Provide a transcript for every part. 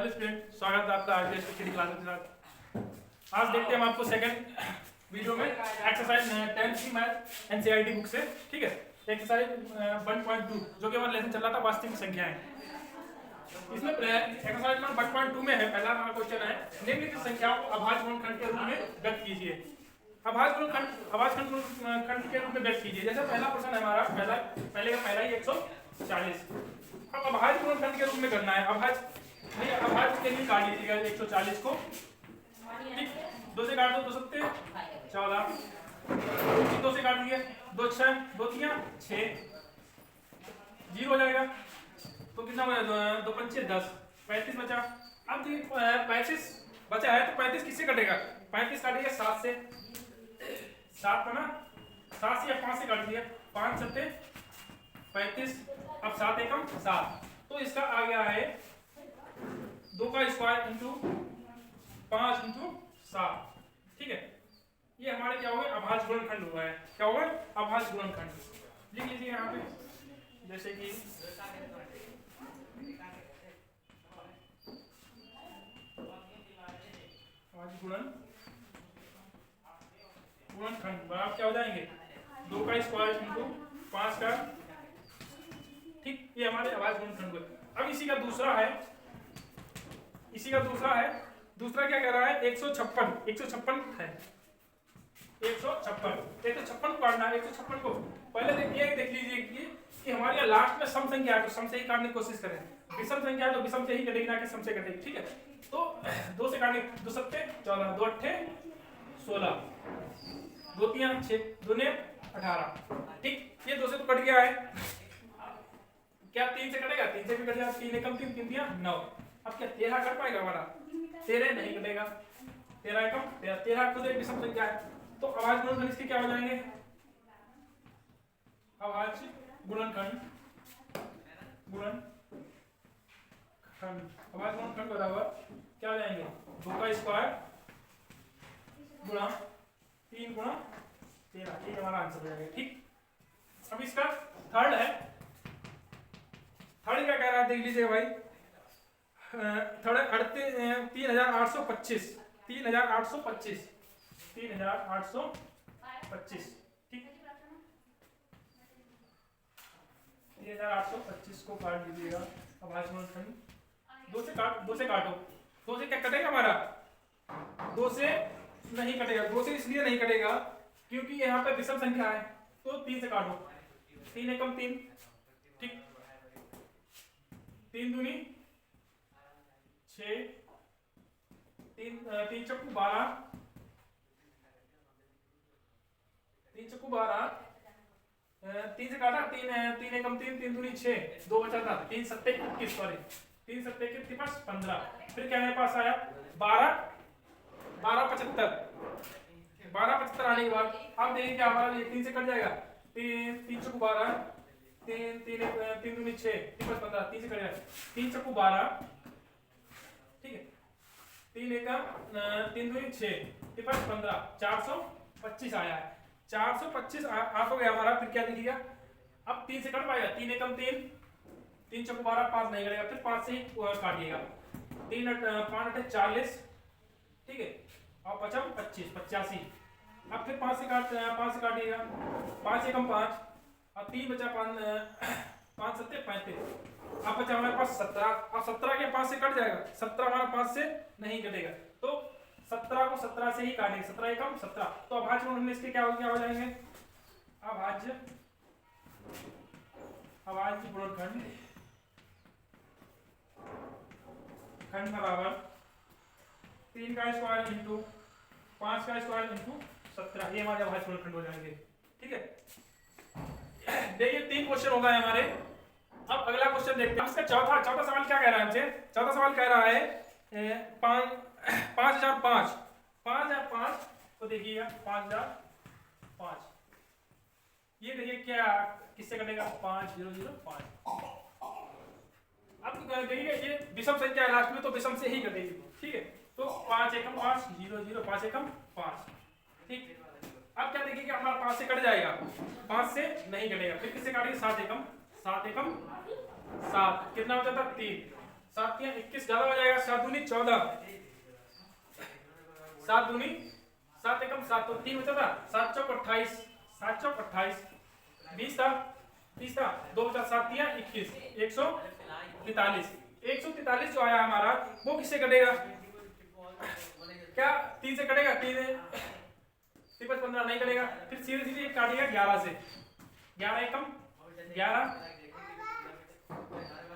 Hello student, स्वागत है आपका आज के क्लास के साथ। आज देखते हैं हम आपको सेकंड वीडियो में एक्सरसाइज 10 की मैथ एनसीईआरटी बुक से। ठीक है, एक्सरसाइज 1.2 जो कि हमारा लेसन चल रहा था वास्तविक संख्याएं। इसमें एक्सरसाइज नंबर 1.2 में है पहला हमारा क्वेश्चन है, निम्नलिखित संख्याओं को अभाज्य गुणनखंड के रूप में व्यक्त कीजिए। अभाज्य गुणनखंड के रूप में व्यक्त कीजिए। जैसे पहला प्रश्न है हमारा, पहला ही 140। अब अभाज्य गुणनखंड के रूप में करना है। अभाज्य के लिए काट लीजिएगा 140 को। ठीक, 2 से काट दो, 2 सत्ते 14, 2 से काट दिए, 2 6, 2 3 6, 0 हो जाएगा। तो कितना बचा? 2 पंचे 10, 35 बचा। अब 35 बचा है तो 35 किससे कटेगा? 35 काटिए 7 से, 7 का ना 7 से या 5 से काट दिया, 5 सत्ते 35। अब 7 एकम 7, तो इसका आ गया है 2 का स्क्वायर इंटू 5 इंटू 7। ठीक है, ये हमारे क्या हो गए? अभाज्य गुणनखंड हुआ है। क्या होगा? अभाज्य गुणनखंड। लिख लीजिए यहाँ पे, जैसे कि गुणनखंड बराबर क्या हो जाएंगे? 2 का स्क्वायर इंटू 5 का। ठीक, ये हमारे अभाज्य गुणनखंड हुए। अब इसी का दूसरा है, दूसरा क्या कह रहा है? 156 है। 156 काटना है। 156 को पहले देख लीजिए कि हमारे यहाँ लास्ट में सम संख्या है तो सम से ही काटने की कोशिश करें। विषम संख्या है तो विषम से ही कटेगी, ना कि सम से कटेगी। ठीक है, तो 2 से काटने, 2 सत्ते 14, 2 अट्ठे 16, 2 3 6, 2 ने 18। ठीक, ये 2 से तो कट गया है। क्या 3 से कटेगा? 3 से भी कट जाएगा। 3 एकम 3, 3 दिया 9। अब क्या 13 कर पाएगा हमारा? 13 नहीं कटेगा। 13 एकम 13 खुद एक विषम संख्या है। तो अभाज्य गुणनखंड इसके क्या हो जाएंगे? अभाज्य गुणनखंड बराबर क्या हो जाएंगे? 2 का स्क्वायर गुणा 3 गुणा 13। ये हमारा आंसर हो जाएगा। ठीक, अब इसका थर्ड है। थर्ड क्या कह रहा है देख लीजिए भाई। थर्ड 3825। 3825। ठीक, 3825 को काट लीजिएगा। अभाज्य गुणनखंड 2 से काटो। 2 से क्या कटेगा हमारा? 2 से नहीं कटेगा। 2 से इसलिए नहीं कटेगा क्योंकि यहाँ पे विषम संख्या है। तो 3 से काटो। 3 एकम 3। ठीक, 3 दूनी 6, 3 चक्कू 12, 3 चक्कू 12, 3 से काटा 3 एकम 3, 3 दूनी 6, 2 बचा था, 3 सत्ते 21, सॉरी 3 सत्ते 21 15। फिर क्या मेरे पास आया? 12 75 आने के बाद अब देखिए क्या हमारा 3 से कट जाएगा। 3 चक्कू 12, 3 दूनी 6, 15, 3 से कट जाएगा। 3 चक्कू 12, ठीक है, 3 एकम 3 दूनी 6, 15, 425 आया है। 425 आ तो गया हमारा। फिर क्या दिखेगा? अब 3 से कट पाएगा। 3 एकम 3, 3 चक्कू 12, 5 नहीं करेगा। फिर 5 से ही काटिएगा। 5 8 40, ठीक है, और 55 25 85। अब फिर 5 से काटिएगा। 5 एकम 5 और 3 बचा 5 सत्ते 35। अब बचा हमारे पास 17। अब 17 के 5 से कट जाएगा। 17 हमारा 5 से नहीं कटेगा, तो 17 को 17 से ही काटेंगे। 17 एकम 17। तो अभाज्य गुणनखंड इसके क्या हो जाएंगे? अभाज्य गुणनखंड बराबर 3 का स्क्वायर इंटू 5 का स्क्वायर इंटू 17। ये हमारे अभाज्य गुणनखंड हो जाएंगे। ठीक है, देखिए 3 क्वेश्चन हो गए हमारे। अब अगला क्वेश्चन देखते हैं। इसका चौथा सवाल क्या कह रहा है हमसे? चौथा सवाल कह रहा है 5005 को देखिएगा। 5005 ये देखिए क्या किससे कटेगा? 5005। अब देखिए ये विषम संख्या है लास्ट में, तो विषम से ही कटेगी। ठीक है, तो 5 एकम 5 0 0, 5 एकम 5। ठीक, अब क्या देखिए हमारा 5 से कट जाएगा। 5 से नहीं कटेगा। फिर किससे काटेंगे? 7 एकम 7। कितना हो जाता? 3। 7 तिया 21 ज्यादा हो जाएगा, 7 दूनी 14, 7 दूनी 7 एकम 7 तो 3 बचा था, 7 चौक 28, 7 चौक 28, 20 था 30 था, 2 बचा 7 तिया 21, 143, 143 जो आया हमारा वो किससे कटेगा, क्या 3 से कटेगा, 3 15 नहीं कटेगा, फिर सीधे सीधे काटिएगा 11 से, 11 एकम 11,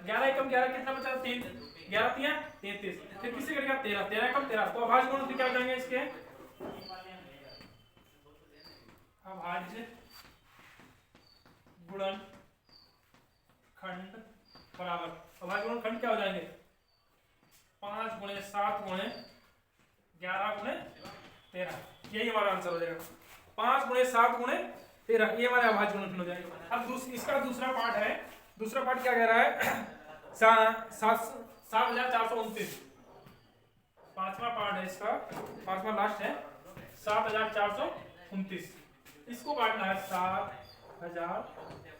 11 एकम 11 कितना बचा 3, 11 तिया 33, फिर किससे कटेगा 13, 13 एकम 13, तो अभाज्य गुण क्या हो जाएंगे इसके, अभाज्य गुणन खंड बराबर, अभाज्य गुणन खंड क्या हो जाएंगे 5 गुणे 7 गुणे 11 गुणे 13, यही हमारा आंसर हो जाएगा, 5 गुणे 7 गुणे 13, ये हमारे अभाज्य गुणनखंड हो जाएगा। अब इसका दूसरा पार्ट है, दूसरा पार्ट क्या कह रहा है 7429, पांचवा पार्ट है इसका, पांचवा लास्ट है 7429, इसको काटना है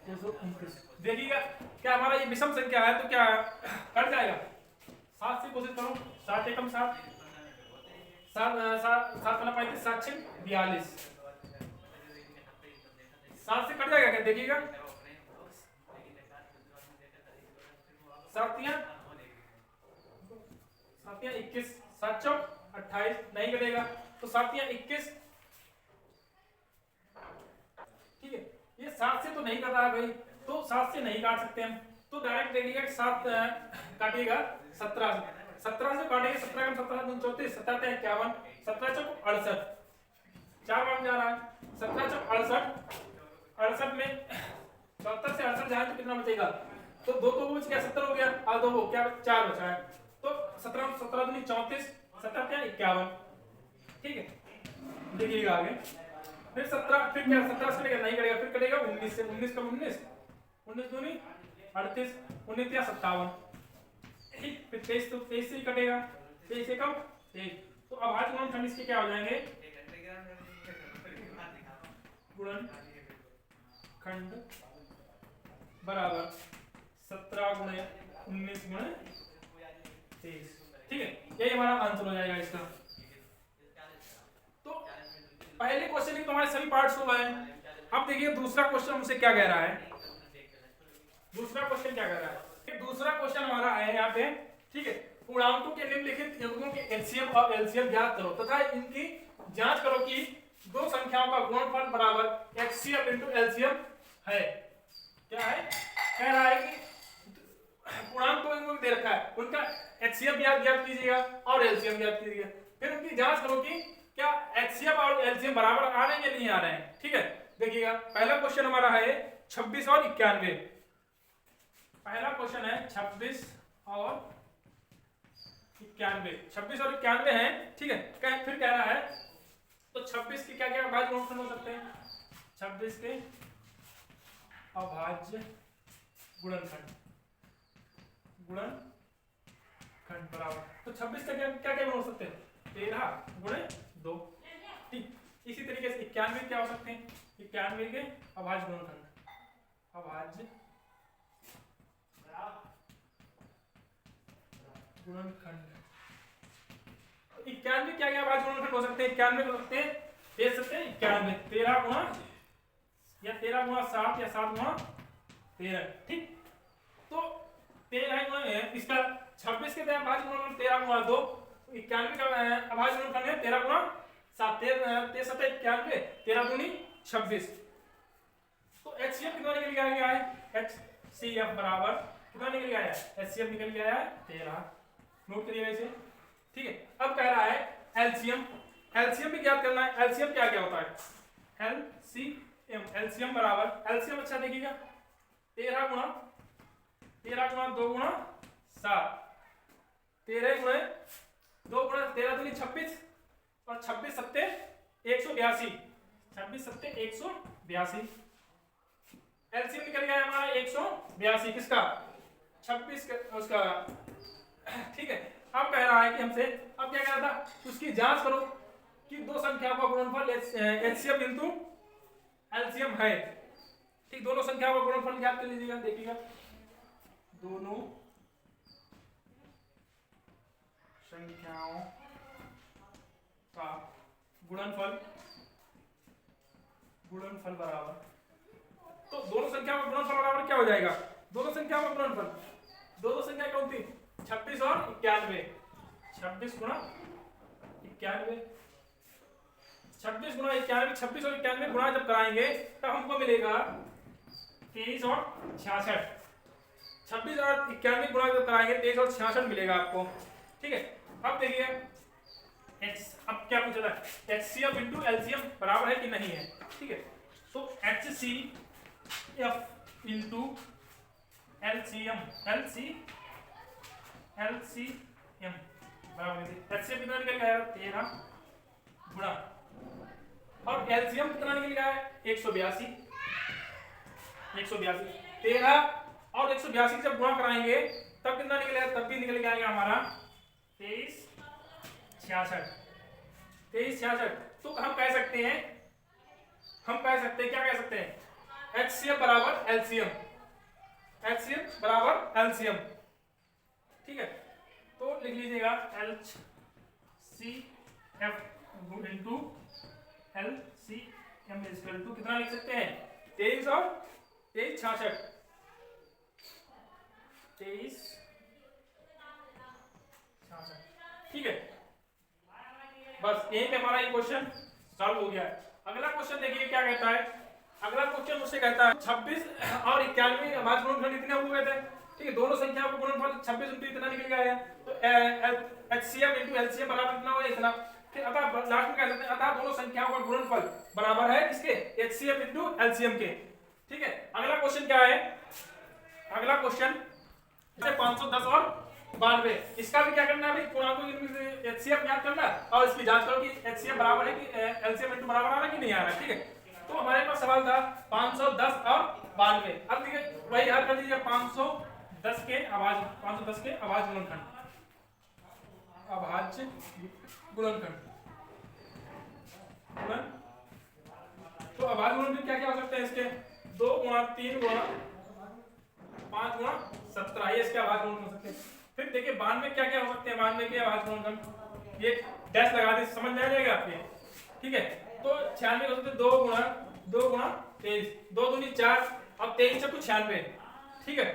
7229। देखिएगा क्या हमारा ये विषम संख्या है तो क्या कट जाएगा, 7 से कोशिश करो, 7 एकम 7, 7 7 35, 7 6 42, 7 से कट जाएगा क्या, देखिएगा 7 तिया 21, 7 चौक 28 नहीं कटेगा, तो 7 तिया 21, ठीक है, ये 7 से तो नहीं कट रहा है भाई, तो 7 से नहीं काट सकते हम, तो डायरेक्ट देखिएगा 7 काटिएगा 17 से, 17 से काटेंगे, 17 कम 17 दूनी 34, 17 तिया 51, 17 चौक 68, 4 बार जा रहा है, 17 चौक 68, 68 में 74 से 68 जाए तो कितना बचेगा, तो 2 तो बच गया 70 हो गया, और 2 वो क्या 4 बचा है, तो 17 17 दूनी 34, 17 क्या 51, ठीक है, देखिएगा आगे, फिर 17 फिर क्या 17 से कटेगा नहीं कटेगा, फिर कटेगा 19 से, 19 कम 19, 19 दूनी 38, 19 या 57, ठीक, फिर 23 तो 23 से ही कटेगा, 23 से कम 23, तो अभाज्य गुणनखंड इसके क्या हो जाएंगे, गुणन खंड बराबर 17 गुणे 19 गुणे 23, ठीक है, यही हमारा आंसर हो जाएगा इसका। तो पहले क्वेश्चन के तुम्हारे सभी पार्ट्स हो गए, अब देखिए दूसरा क्वेश्चन हमसे क्या कह रहा है, दूसरा क्वेश्चन क्या कह रहा है, दूसरा क्वेश्चन हमारा है यहाँ पे, ठीक है, पूर्णांकों के निम्नलिखित युग्मों के एलसीएम और एलसीएम ज्ञात करो तथा इनकी जांच करो कि दो संख्याओं का गुणनफल बराबर एचसीएफ इनटू एलसीएम है, क्या है, कह रहा है कि पूर्णांक को दे रखा है, उनका एचसीएफ ज्ञात कीजिएगा और एलसीएम ज्ञात कीजिएगा, फिर उनकी जांच करो कि क्या एचसीएफ और एलसीएम बराबर आ रहे हैं या नहीं आ रहे हैं, ठीक है, देखिएगा पहला क्वेश्चन हमारा है 26 और 91, पहला क्वेश्चन है 26 और 91, 26 और 91 है, ठीक है, फिर कह रहा है तो 26 के क्या क्या अभाज्य गुणनखंड हो सकते हैं, 26 के अभाज्य गुणनखंड, गुणनखंड बराबर, तो 26 का क्या क्या गुण हो सकते हैं, 13 गुणे 2, ठीक, इसी तरीके से 91 क्या हो सकते हैं, 91 के अभाज्य गुणनखंड, अभाज्य गुणनखंड, 91 क्या क्या अभाज्य गुणनखंड हो सकते हैं, 91 हो सकते हैं, देख सकते हैं 91, 13 गुणा या 13 गुणा 7 या 7 गुणा 13, ठीक, तो 13 गुणा इसका 26 के अभाज्य गुणनखंड 13 गुणा 2, 91 का अभाज्य गुणनखंड है 13 गुणा 7, 13 7 91, 13 दूनी 26, तो एचसीएफ कितना निकल के आया है, एचसीएफ बराबर कितना निकल के आया है, एचसीएफ निकल के आया है 13, नोट करिएगा इसे, ठीक है, अब कह रहा है एलसीएम, एलसीएम भी ज्ञात करना है, एलसीएम क्या क्या होता है, एलसीएम, एलसीएम बराबर, एलसीएम अच्छा देखिएगा 13 गुणा 2 गुणा 7, 13 गुणे 2 गुणा 13 दूनी 26 और 26 सत्ते 182, 26 सत्ते 182, एलसीएम निकल गया हमारा 182 किसका, 26 का उसका, ठीक है, अब कह रहा है कि हमसे, अब क्या कह रहा था, उसकी जांच करो कि दो संख्याओं का गुणनफल एचसीएफ इनटू एलसीएम है, ठीक, दोनों संख्याओं का गुणनफल ज्ञात कर लीजिएगा, देखिएगा दोनों संख्याओं का गुणनफल बराबर, तो दोनों संख्याओं का गुणनफल बराबर क्या हो जाएगा? दोनों संख्याओं का गुणनफल, दो संख्या कौन थी? 26 और 91। 26 गुणा 91, 26 गुणा 91, 26 और 91 गुणा जब कराएंगे तब हमको मिलेगा 23 और 66। 26 और 91 गुणा जब कराएंगे 23 और 66 मिलेगा आपको। ठीक है, अब देखिए अब क्या पूछा था, HCF इंटू LCM बराबर है कि नहीं है। ठीक है, तो HCF इंटू LCM बराबर है, HCF कितना निकल गया? 13 गुणा, और LCM कितना निकल गया है? 182। 13 और 182 जब गुणा कराएंगे तब कितना निकलेगा? तब भी निकल के आएगा हमारा 2366। तो हम कह सकते हैं क्या कह सकते हैं? HCF बराबर LCM। ठीक है, तो लिख लीजिएगा HCF into LCM equal to कितना लिख सकते हैं? 23 और 2366। 2366। ठीक है, बस यहीं पे हमारा ये क्वेश्चन सॉल्व हो गया है। अगला क्वेश्चन देखिए क्या कहता है। अगला क्वेश्चन मुझसे कहता है 26 और 91 अभाज्य गुणनफल कितने हो गए थे? ठीक है, दोनों संख्याओं का गुणनफल 26 इंटू इतना निकल गया है, तो HCF इंटू LCM बराबर कितना हो? इतना। फिर अतः लास्ट में कह सकते हैं अतः दोनों संख्याओं का गुणनफल बराबर है किसके? HCF इंटू LCM के। ठीक है, अगला क्वेश्चन क्या है? अगला क्वेश्चन 510 और 92, इसका भी क्या करना है भाई? पूर्णांकों की HCF ज्ञात करना और इसकी जांच करो कि HCF बराबर है कि LCM इंटू बराबर आ रहा है कि नहीं आ रहा है। ठीक है, तो हमारे पास सवाल था 510 और 92। अब देखिए वही हल कर दीजिए। 510 के अभाज्य गुणनखंड, तो अभाज्य गुणनखंड क्या क्या हो सकते हैं इसके? 2 गुणा 3 गुणा 5 गुणा 17, ये इसके अभाज्य गुणनखंड हो सकते हैं। फिर देखिए 92 क्या क्या हो सकते हैं? 92 के अभाज्य गुणनखंड, ये डैश लगा दे, समझ में आ जाएगा आपके। ठीक है, तो 96 हो सकते हैं 2 गुणा 23, 2 दूनी 4 और 23 से कुछ 96। ठीक है,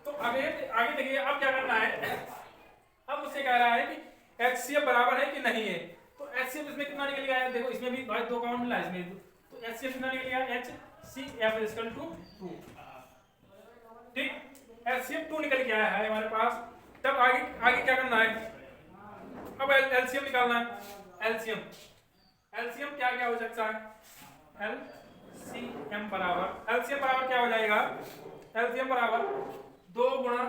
तो आगे देखिए अब क्या करना है। अब मुझसे कह रहा है कि HCF बराबर है कि नहीं है। तो HCF इसमें कितना निकल गया है? देखो इसमें भी भाई 2 काउंट मिला है इसमें, तो HCF कितना निकल गया? HCF equal to 2। ठीक, HCF 2 निकल के आया है हमारे पास। तब आगे क्या करना है? अब LCM निकालना है। LCM क्या क्या हो सकता है? LCM बराबर क्या हो जाएगा? LCM बराबर 2 गुणा,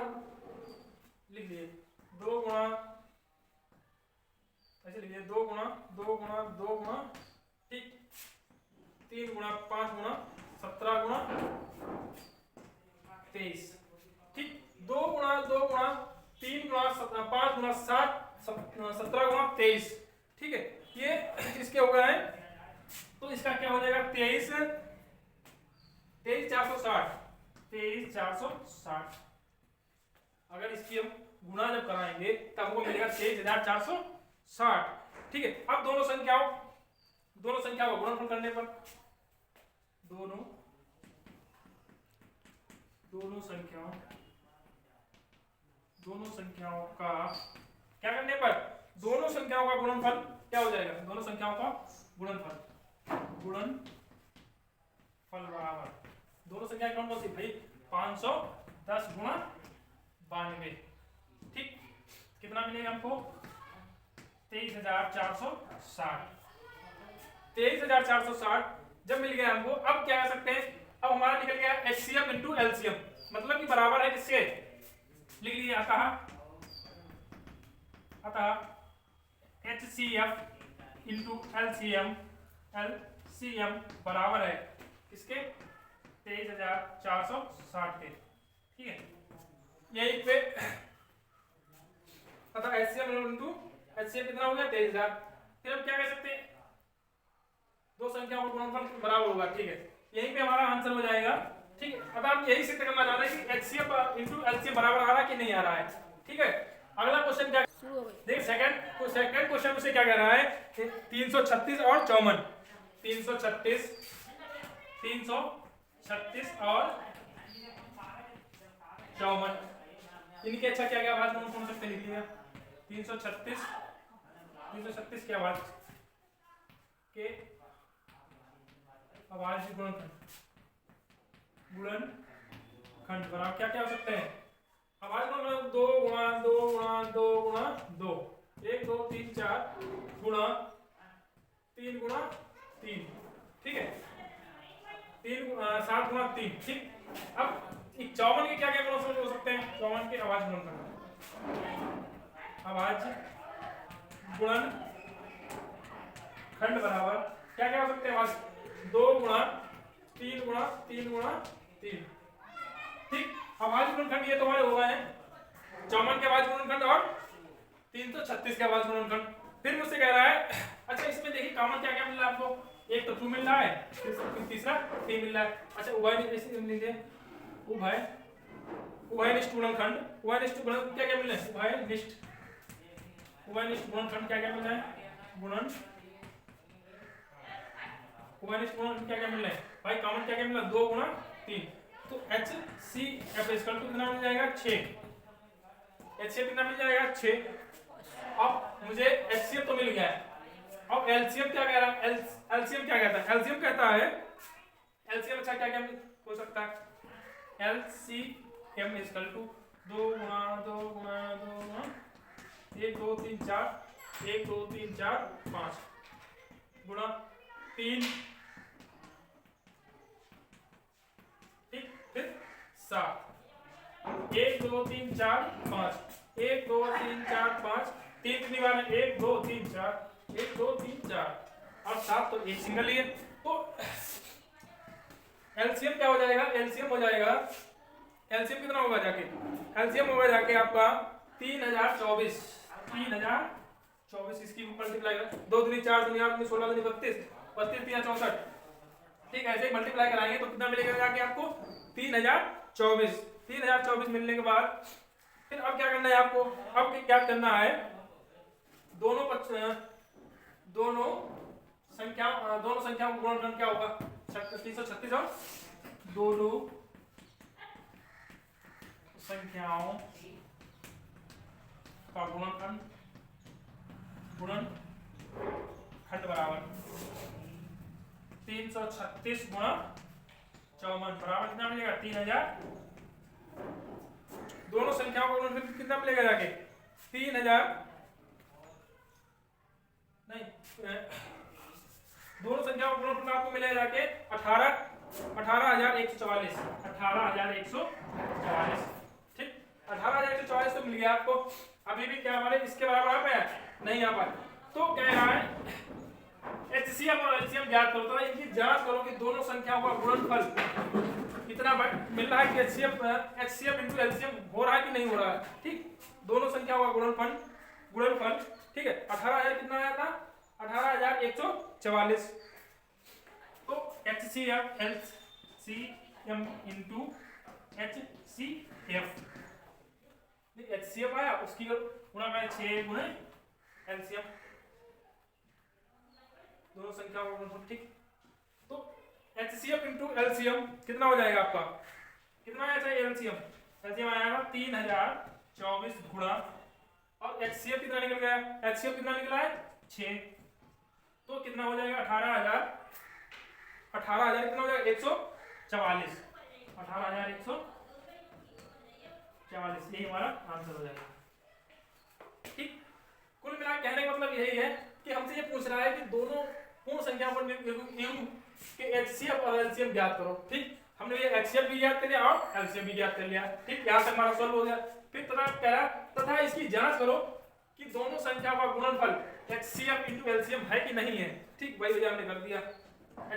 लिख लिए 2 गुणा, ऐसे लिखिए 2 गुणा, ठीक, 3 गुणा 5 गुणा 17 गुणा 23। ठीक, 2 गुणा 3 गुणा 5 गुणा 7 17 गुणा 23। ठीक है, ये इसके हो गए हैं। तो इसका क्या हो जाएगा? 23,460। अगर इसकी हम गुणा जब कराएंगे तब हमको मिलेगा 23,460। ठीक है, अब दोनों संख्याओं का गुणनफल करने पर दोनों संख्याओं का क्या करने पर दोनों संख्याओं का गुणनफल क्या हो जाएगा? दोनों संख्याओं का गुणनफल बराबर, दोनों संख्या कौन कौन सी भाई? 510 गुणा 92। ठीक, कितना मिलेगा हमको? 23,460। 23,460 जब मिल गया हमको, अब क्या कर सकते हैं? अब हमारा निकल गया HCF इंटू LCM, मतलब कि बराबर है किसके? लिख लीजिए अतः HCF इंटू LCM बराबर है किसके? 23,460 के। ठीक है, यही पे अतः HCF इंटू HCF कितना हो गया? 23,000। फिर हम क्या कह सकते हैं? दो संख्याओं का गुणनफल बराबर होगा। ठीक है, यहीं पे हमारा आंसर हो जाएगा। ठीक है, अब आप यही सिद्ध करना चाह रहे हैं कि HCF इंटू LCM बराबर आ रहा है कि नहीं आ रहा है। ठीक है, अगला क्वेश्चन क्या देख सेकंड क्वेश्चन मुझसे क्या कह रहा है, 336 और 54, 336 और 54, इनके अच्छा क्या क्या आवाज कौन सकते लिख लिया। 336 की आवाज के आवाज गुणनखंड बराबर क्या क्या हो सकते हैं। आवाज गुणनखंड 2 गुणा 2 गुणा 2 गुणा 2, 1 2 3 4 गुणा 3 गुणा 3, ठीक है, 7 गुणा 3, ठीक। अब 54 के क्या क्या गुण हो सकते हैं, 54 के आवाज गुणनखंड, आवाज गुणनखंड बराबर क्या क्या हो सकते हैं, आवाज 2 गुणा 3 गुणा 3 गुणा 3, ठीक। आवाज गुणनखंड ये तो हमारे हो गए हैं 54 के आवाज गुणनखंड और 336 के आवाज गुणनखंड। फिर मुझसे कह रहा है, अच्छा इसमें देखिए कॉमन क्या क्या मिल रहा है आपको, एक तो 2 मिल रहा है, तीसरा 3 मिल रहा है। अच्छा उभयनिष्ठ लीजिए, उभयनिष्ठ गुणनखंड, उभयनिष्ठ गुणनखंड क्या क्या मिल रहे हैं, उभयनिष्ठ गुणनखंड क्या क्या मिल रहा है, उभयनिष्ठ गुणनखंड क्या क्या मिल रहे हैं भाई, कॉमन क्या क्या मिल रहा है, 2 गुणा 3, तो HCF कितना मिल जाएगा 6, HCF कितना मिल जाएगा 6। अब मुझे HCF तो मिल गया है, अब LCM क्या कह रहा है, LCM क्या कहता है, LCM कहता है, LCM अच्छा क्या क्या हो सकता है, LCM 2 गुणा 2 गुणा 2 गुणा 1 2 3 4 1 2 3 4 5 गुणा 3, ठीक, फिर 7, 1 2 3 4 5 1 2 3 4 5 3 कितनी बार है, 1 2 3 4 1 2 3 4 और 7 तो एक सिंगल ही है। तो एलसीएम क्या हो जाएगा, एलसीएम हो जाएगा, एलसीएम कितना होगा जाके, एलसीएम होगा जाके आपका 3024, 3024, इसकी मल्टीप्लाई 2 दूनी 4 दूनी 8 दूनी 16 दूनी 32, 32 3 64, ठीक है, ऐसे ही मल्टीप्लाई कराएंगे तो कितना मिलेगा जाके आपको 3024 मिलने के बाद फिर अब क्या करना है आपको, अब क्या करना है, दोनों संख्याओं का गुणनखंड क्या होगा, 336 और दोनों संख्याओं का गुणनखंड बराबर 336 गुणा 54 बराबर कितना मिलेगा 3000, दोनों संख्याओं का गुणनखंड कितना मिलेगा जाके 3000, नहीं दोनों संख्याओं का गुणनखंड आपको मिलेगा जाके 18144, 18144, ठीक, 18144 तो मिल गया आपको। अभी भी क्या हमारे इसके बराबर आ पाया, नहीं आ पाया, तो क्या है HCF और LCM ज्ञात करो, तो इनकी जांच करो कि दोनों संख्याओं का गुणनफल कितना मिल रहा है, कि HCF into LCM हो रहा है कि नहीं हो रहा है, ठीक, दोनों संख्याओं का गुणनफल, ठीक है, 18000 कितना आया था, 18144, तो HCF LCM into HCF, HCF आया उसकी गुणा करें 6 गुणे LCM, दोनों संख्याओं का गुणनफल, ठीक, तो HCF into LCM कितना हो जाएगा आपका, कितना आया था LCM आया 3024 गुणा और HCF कितना निकल गया, HCF कितना निकला है 6, तो कितना हो जाएगा 18000 कितना हो जाएगा 144, 18144, यही हमारा आंसर हो जाएगा, ठीक। कुल मिला कहने का मतलब यही है कि हमसे ये पूछ रहा है कि दोनों पूर्ण संख्या पर के HCF और LCM ज्ञात करो, ठीक, हमने ये HCF भी ज्ञात कर लिया और LCM भी ज्ञात कर लिया, ठीक, यहाँ तक हमारा सॉल्व हो गया। फिर तथा इसकी जांच करो कि दोनों संख्याओं का गुणनफल HCF into LCM है कि नहीं है, ठीक, वही वजह हमने कर दिया,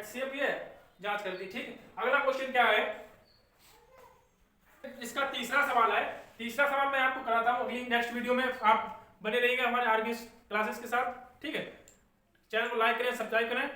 HCF भी है, जांच कर दी, ठीक। अगला क्वेश्चन क्या है, इसका तीसरा सवाल है, तीसरा सवाल मैं आपको कराता हूँ अगली नेक्स्ट वीडियो में, आप बने रहिएगा हमारे आरबीएस क्लासेस के साथ, ठीक है, चैनल को लाइक करें, सब्सक्राइब करें।